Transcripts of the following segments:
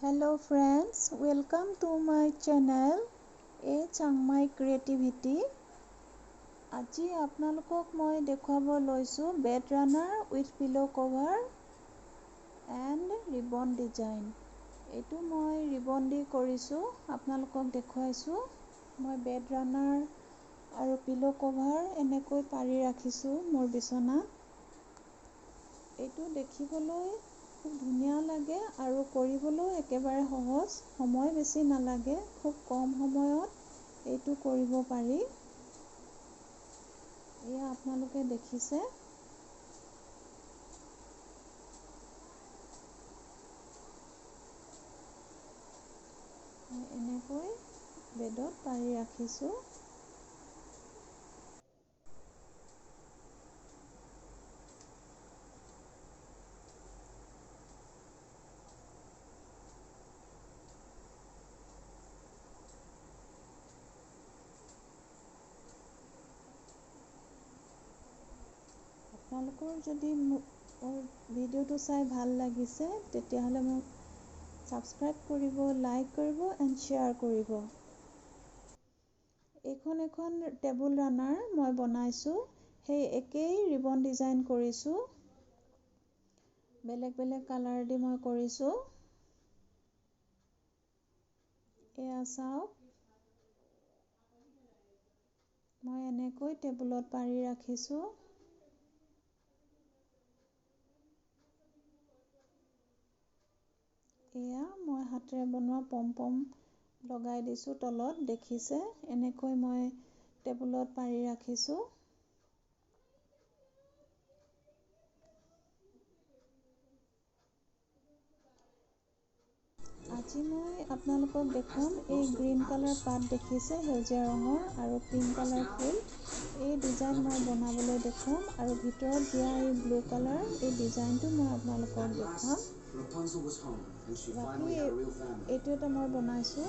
Hello friends, welcome to my channel A Changmai Creativity. আজি আপোনালোকক মই দেখুৱাব লৈছো বেডৰানাৰ with pillow cover and ribbon design. এইটো মই ribbon দি কৰিছো, আপোনালোকক দেখুৱাইছো। মই বেডৰানাৰ আৰু pillow cover এনেকৈ পাৰি ৰাখিছো মোৰ বিছনাত। এইটো দেখিবলৈ খুব ধুনীয়া লাগে আৰু কৰিবলৈ একেবাৰে সহজ, সময় বেছি নালাগে, খুব কম সময়ত এইটো কৰিব পাৰি। এয়া আপোনালোকে দেখিছে। এনেকৈ বেডত পাৰি ৰাখিছো। আপোনালোকৰ যদি মোৰ ভিডিঅ'টো চাই ভাল লাগিছে তেতিয়াহ'লে মোক সাবস্ক্ৰাইব কৰিব, লাইক কৰিব এণ্ড শ্বেয়াৰ কৰিব। এইখন এখন টেবুল ৰানাৰ মই বনাইছো, সেই একেই ৰিবন ডিজাইন কৰিছো। বেলেগ বেলেগ কালাৰ দি মই কৰিছো। এয়া চাওক, মই এনেকৈ টেবুলত পাৰি ৰাখিছো। এয়া মই হাতেৰে বনোৱা পম লগাই দিছো তলত, দেখিছে। এনেকৈ মই টেবুলত পাৰি ৰাখিছো। আজি মই আপোনালোকক দেখুৱাম এই গ্ৰীণ কালাৰ পাত, দেখিছে, সেউজীয়া ৰঙৰ আৰু পিংক কালাৰ ফুল। এই ডিজাইন মই বনাবলৈ দেখুৱাম আৰু ভিতৰত দিয়া এই ব্লু কালাৰ এই ডিজাইনটো মই আপোনালোকক দেখুৱাম। বাকী এইটো এটা মই বনাইছো,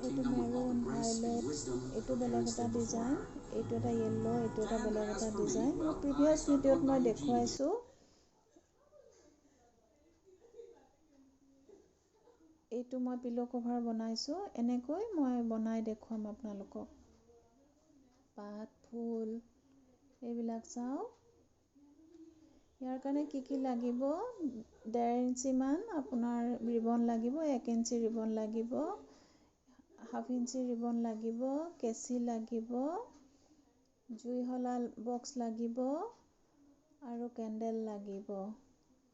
এইটো মেৰুন, ভায়লেট, এইটো বেলেগ এটা ডিজাইন, এইটো এটা য়েল্লো, এইটো এটা বেলেগ এটা ডিজাইন। মোৰ প্ৰিভিয়াছ ভিডিঅ'ত মই দেখুৱাইছো। এইটো মই পিলো কভাৰ বনাইছো। এনেকৈ মই বনাই দেখুৱাম আপোনালোকক। পাত, ফুল এইবিলাক চাওক। ইয়াৰ কাৰণে কি লাগিব, 1.5 ইঞ্চি মান আপোনাৰ ৰিবন লাগিব, 1 ইঞ্চি ৰিবন লাগিব, 1/2 ইঞ্চি ৰিবন লাগিব, কেঁচি লাগিব, জুইশলা বক্স লাগিব আৰু কেণ্ডেল লাগিব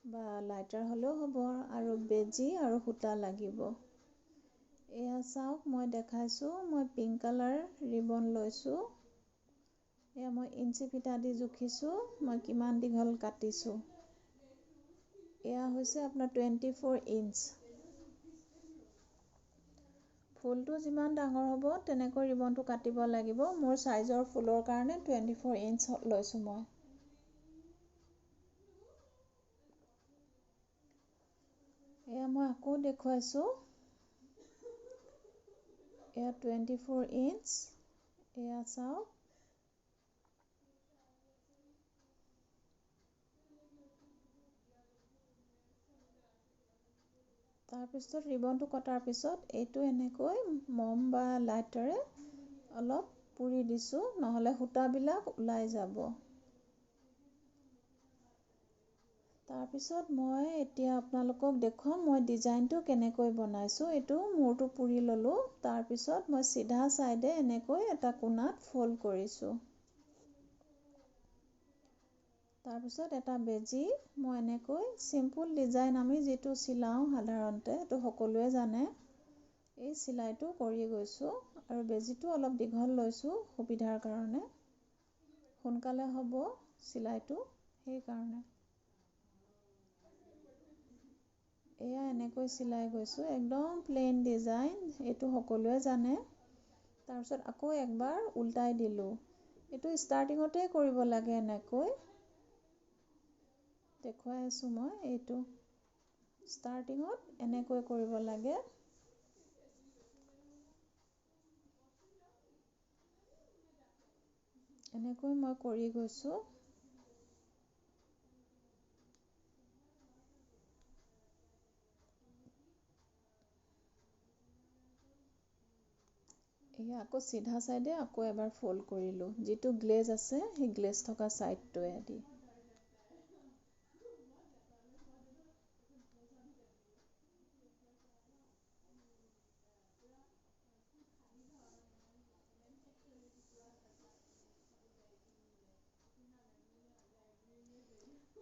বা লাইটাৰ হ'লেও হ'ব, আৰু বেজি আৰু সূতা লাগিব। এয়া চাওক, মই দেখাইছো, মই পিংক কালাৰ ৰিবন লৈছো। এয়া মই ইঞ্চি ফিটা দি জুখিছো, মই কিমান দীঘল কাটিছো। এয়া হৈছে আপোনাৰ 24 ইঞ্চ। ফুলটো যিমান ডাঙৰ হ'ব তেনেকৈ ৰিবনটো কাটিব লাগিব। মোৰ সাইজৰ ফুলৰ কাৰণে 24 ইঞ্চ লৈছো মই। এয়া মই আকৌ দেখুৱাইছো। এয়া 24 ইঞ্চ। এয়া চাওক। তাৰপিছত ৰিবনটো কটাৰ পিছত এইটো এনেকৈ মম বা লাইটাৰে অলপ পুৰি দিছো, নহ'লে সূতাবিলাক ওলাই যাব। তাৰপিছত মই এতিয়া আপোনালোকক দেখুৱাম মই ডিজাইনটো কেনেকৈ বনাইছো। এইটো মূৰটো পুৰি ল'লো, তাৰপিছত মই চিধা চাইডে এনেকৈ এটা কোণাত ফল্ড কৰিছো। তাৰপিছত এটা বেজি, মই এনেকৈ চিম্পুল ডিজাইন আমি যিটো চিলাওঁ সাধাৰণতে, এইটো সকলোৱে জানে, এই চিলাইটো কৰি গৈছো। আৰু বেজিটো অলপ দীঘল লৈছো সুবিধাৰ কাৰণে, সোনকালে হ'ব চিলাইটো, সেইকাৰণে। এয়া এনেকৈ চিলাই গৈছো, একদম প্লেইন ডিজাইন, এইটো সকলোৱে জানে। তাৰপিছত আকৌ একবাৰ উল্টাই দিলো। এইটো ষ্টাৰ্টিঙতে কৰিব লাগে, এনেকৈ দেখুৱাই আছো মই। এইটো ষ্টাৰ্টিঙত এনেকৈ কৰিব লাগে। এনেকৈ মই কৰি গৈছো। এয়া আকৌ চিধা চাইডে আকৌ এবাৰ ফল্ড কৰিলোঁ, যিটো গ্লেজ আছে সেই গ্লেজ থকা চাইডটোৱে দি।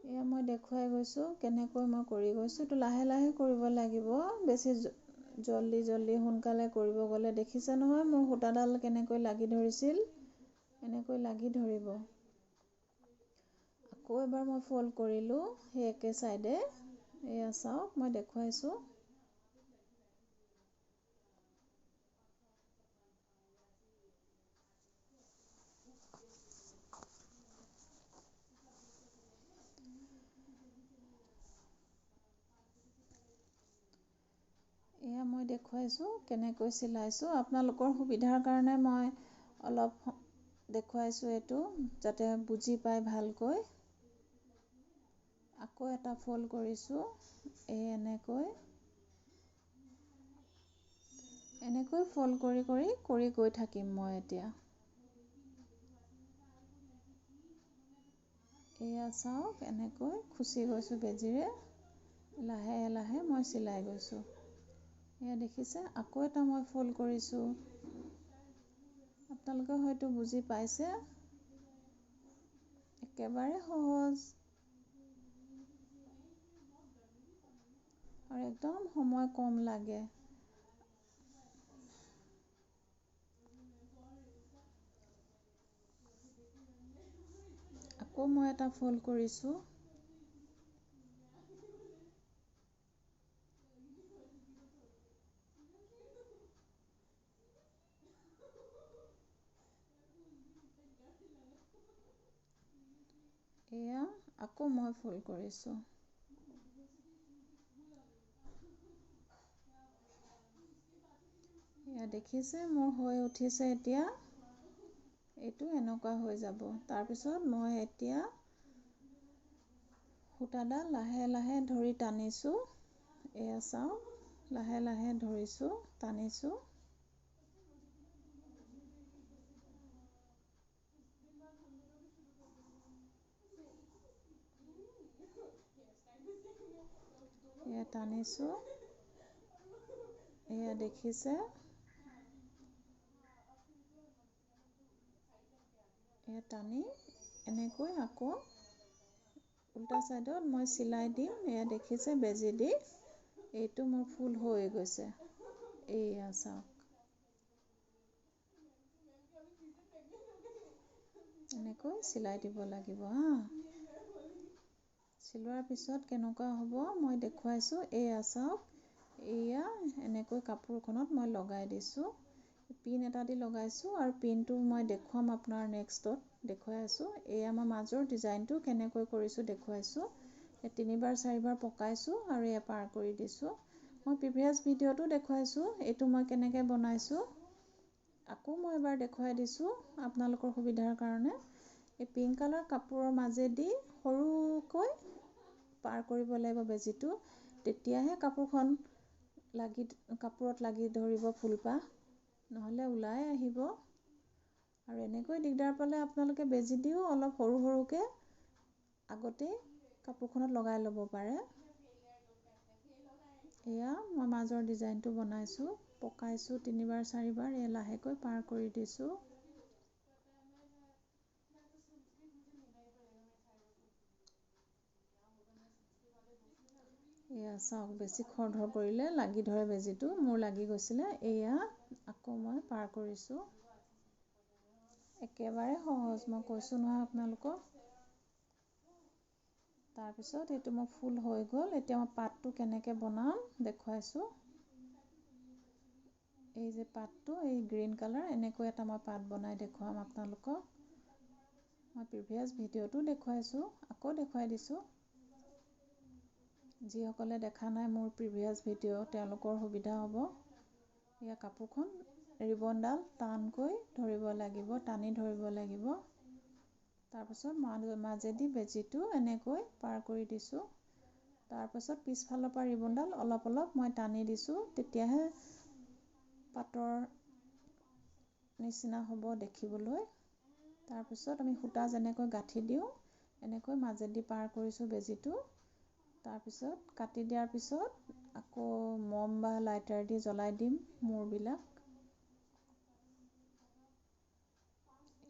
এয়া মই দেখুৱাই গৈছোঁ কেনেকৈ মই কৰি গৈছোঁ। এইটো লাহে লাহে কৰিব লাগিব, বেছি জল্দি সোনকালে কৰিব গ'লে দেখিছে নহয় মোৰ সূতাডাল কেনেকৈ লাগি ধৰিছিল, এনেকৈ লাগি ধৰিব। আকৌ এবাৰ মই ফল্ড কৰিলোঁ সেই একে চাইডে। এয়া চাওক মই দেখুৱাইছোঁ। এয়া মই দেখুৱাইছোঁ কেনেকৈ চিলাইছোঁ। আপোনালোকৰ সুবিধাৰ কাৰণে মই অলপ দেখুৱাইছোঁ এইটো, যাতে বুজি পায় ভালকৈ। আকৌ এটা ফল্ড কৰিছোঁ, এনেকৈ ফল্ড কৰি গৈ থাকিম মই এতিয়া। এয়া চাওক এনেকৈ খুচি গৈছোঁ বেজীৰে, লাহে লাহে মই চিলাই গৈছোঁ। এয়া দেখিছে, আকৌ এটা মই ফল্ড কৰিছোঁ। আপোনালোকে হয়তো বুজি পাইছে, একেবাৰে সহজ আৰু একদম সময় কম লাগে। আকৌ মই এটা ফল্ড কৰিছোঁ। এয়া আকৌ মই ফল্ড কৰিছোঁ। এয়া দেখিছে মোৰ হৈ উঠিছে এতিয়া। এইটো এনেকুৱা হৈ যাব। তাৰপিছত মই এতিয়া সূতাডাল লাহে লাহে ধৰি টানিছোঁ। এয়া চাওক, লাহে লাহে ধৰিছোঁ, টানিছোঁ। এয়া টানিছোঁ, এয়া দেখিছে। এয়া টানি এনেকৈ আকৌ উল্টা চাইডত মই চিলাই দিম। এয়া দেখিছে বেজী দি, এইটো মোৰ ফুল হৈ গৈছে। এয়া চাওক, এনেকৈ চিলাই দিব লাগিব হা। চিলোৱাৰ পিছত কেনেকুৱা হ'ব মই দেখুৱাইছোঁ। এয়া চাওক, এয়া এনেকৈ কাপোৰখনত মই লগাই দিছোঁ। পিন এটা দি লগাইছোঁ আৰু পিনটো মই দেখুৱাম আপোনাৰ নেক্সটত দেখুৱাই আছোঁ। এয়া মই মাজৰ ডিজাইনটো কেনেকৈ কৰিছোঁ দেখুৱাইছোঁ। 3বাৰ 4বাৰ পকাইছোঁ আৰু এয়া পাৰ কৰি দিছোঁ। মই প্ৰিভিয়াছ ভিডিঅ'টো দেখুৱাইছোঁ এইটো মই কেনেকৈ বনাইছোঁ। আকৌ মই এবাৰ দেখুৱাই দিছোঁ আপোনালোকৰ সুবিধাৰ কাৰণে। এই পিংক কালাৰ কাপোৰৰ মাজেদি সৰুকৈ পাৰ কৰিব লাগিব বেজীটো, তেতিয়াহে কাপোৰত লাগি ধৰিব ফুলপাহ, নহ'লে ওলাই আহিব। আৰু এনেকৈ দিগদাৰ পালে আপোনালোকে বেজী দিও অলপ সৰু সৰুকৈ আগতেই কাপোৰখনত লগাই ল'ব পাৰে। এয়া মই মাজৰ ডিজাইনটো বনাইছোঁ, পকাইছোঁ 3বাৰ 4বাৰ, এয়া লাহেকৈ পাৰ কৰি দিছোঁ। এয়া চাওক, বেছি খৰধৰ কৰিলে লাগি ধৰে বেজীটো, মোৰ লাগি গৈছিলে। এয়া আকৌ মই পাৰ কৰিছোঁ। একেবাৰে সহজ, মই কৈছোঁ নহয় আপোনালোকক। তাৰপিছত এইটো মোৰ ফুল হৈ গ'ল। এতিয়া মই পাতটো কেনেকৈ বনাম দেখুৱাইছোঁ। এই যে পাতটো, এই গ্ৰীণ কালাৰ, এনেকৈ এটা মই পাত বনাই দেখুৱাম আপোনালোকক। মই প্ৰিভিয়াছ ভিডিঅ'টো দেখুৱাইছোঁ, আকৌ দেখুৱাই দিছোঁ। যিসকলে দেখা নাই মোৰ প্ৰিভিয়াছ ভিডিঅ' তেওঁলোকৰ সুবিধা হ'ব। এয়া কাপোৰখন ৰিবনডাল টানকৈ ধৰিব লাগিব, টানি ধৰিব লাগিব। তাৰপাছত মাজেদি বেজীটো এনেকৈ পাৰ কৰি দিছোঁ। তাৰপাছত পিছফালৰ পৰা ৰিবনডাল অলপ অলপ মই টানি দিছোঁ, তেতিয়াহে পাতৰ নিচিনা হ'ব দেখিবলৈ। তাৰপিছত আমি সূতা যেনেকৈ গাঁঠি দিওঁ এনেকৈ মাজেদি পাৰ কৰিছোঁ বেজীটো। তাৰপিছত কাটি দিয়াৰ পিছত আকৌ মম বা লাইটাৰ দি জ্বলাই দিম মূৰবিলাক।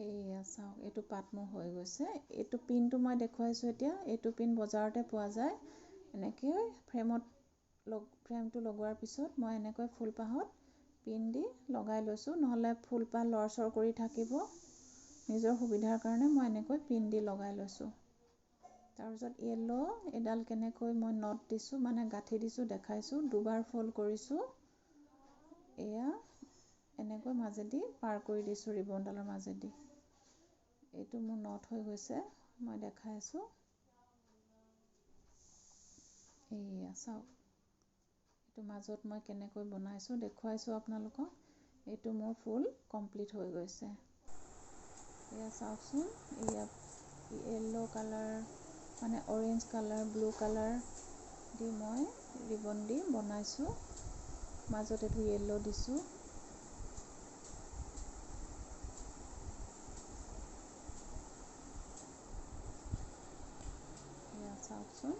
এইয়া চাওক, এইটো পাত মোৰ হৈ গৈছে। এইটো পিনটো মই দেখুৱাইছোঁ এতিয়া। এইটো পিন বজাৰতে পোৱা যায়। এনেকৈ ফ্ৰেমটো লগোৱাৰ পিছত মই এনেকৈ ফুলপাহত পিন দি লগাই লৈছোঁ, নহ'লে ফুলপাহ লৰচৰ কৰি থাকিব। নিজৰ সুবিধাৰ কাৰণে মই এনেকৈ পিন দি লগাই লৈছোঁ। তাৰপিছত য়েল্ল' এডাল কেনেকৈ মই নট দিছোঁ, মানে গাঁঠি দিছোঁ দেখাইছোঁ। দুবাৰ ফ'ল্ড কৰিছোঁ। এয়া এনেকৈ মাজেদি পাৰ কৰি দিছোঁ ৰিবনডালৰ মাজেদি। এইটো মোৰ নট হৈ গৈছে, মই দেখাই আছোঁ। এইয়া চাওক, এইটো মাজত মই কেনেকৈ বনাইছোঁ দেখুৱাইছোঁ আপোনালোকক। এইটো মোৰ ফুল কমপ্লিট হৈ গৈছে। এয়া চাওকচোন, এয়া য়েল্ল' কালাৰ মানে অৰেঞ্জ কালাৰ, ব্লু কালাৰ দি মই ৰিবন দি বনাইছোঁ। মাজত এইটো য়েল্ল' দিছোঁ। এয়া চাওকচোন,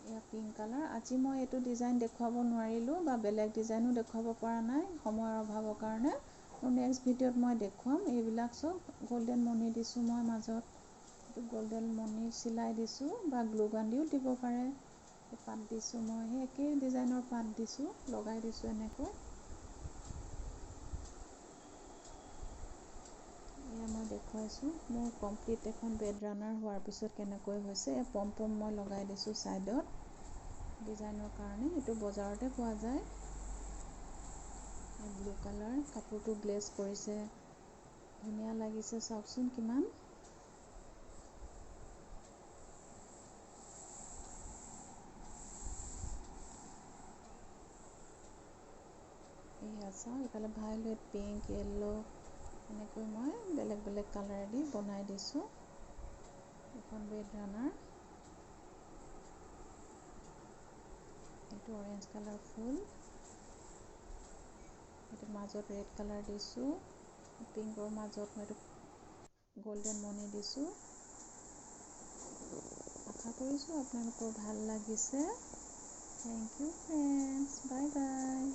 এয়া পিংক কালাৰ। আজি মই এইটো ডিজাইন দেখুৱাব নোৱাৰিলোঁ বা বেলেগ ডিজাইনো দেখুৱাব পৰা নাই সময়ৰ অভাৱৰ কাৰণে। মোৰ নেক্সট ভিডিঅ'ত মই দেখুৱাম। এইবিলাক চব গল্ডেন মণি দিছোঁ মই মাজত। এইটো গল্ডেন মণি চিলাই দিছোঁ বা গ্লু গান দিও দিব পাৰে। পাত দিছোঁ মই, সেই একেই ডিজাইনৰ পাত দিছোঁ, লগাই দিছোঁ এনেকৈ। এয়া মই দেখুৱাইছোঁ মোৰ কমপ্লিট এখন বেড ৰানাৰ হোৱাৰ পিছত কেনেকৈ হৈছে। পম পম মই লগাই দিছোঁ ছাইডত ডিজাইনৰ কাৰণে। এইটো বজাৰতে পোৱা যায়। ব্লু কালাৰ কাপোৰটো গ্লেজ কৰিছে, ধুনীয়া লাগিছে চাওকচোন কিমান। এইয়া চাওক, এইফালে ভায়লেট, পিংক, য়েল্ল' এনেকৈ মই বেলেগ বেলেগ কালাৰেদি বনাই দিছোঁ এখন বেড ৰানাৰ। এইটো অৰেঞ্জ কালাৰ ফুল, এইটো মাজত ৰেড কালাৰ দিছোঁ, পিংকৰ মাজত মই এইটো গল্ডেন মণি দিছোঁ। আশা কৰিছোঁ আপোনালোকৰ ভাল লাগিছে। Thank you friends, bye by.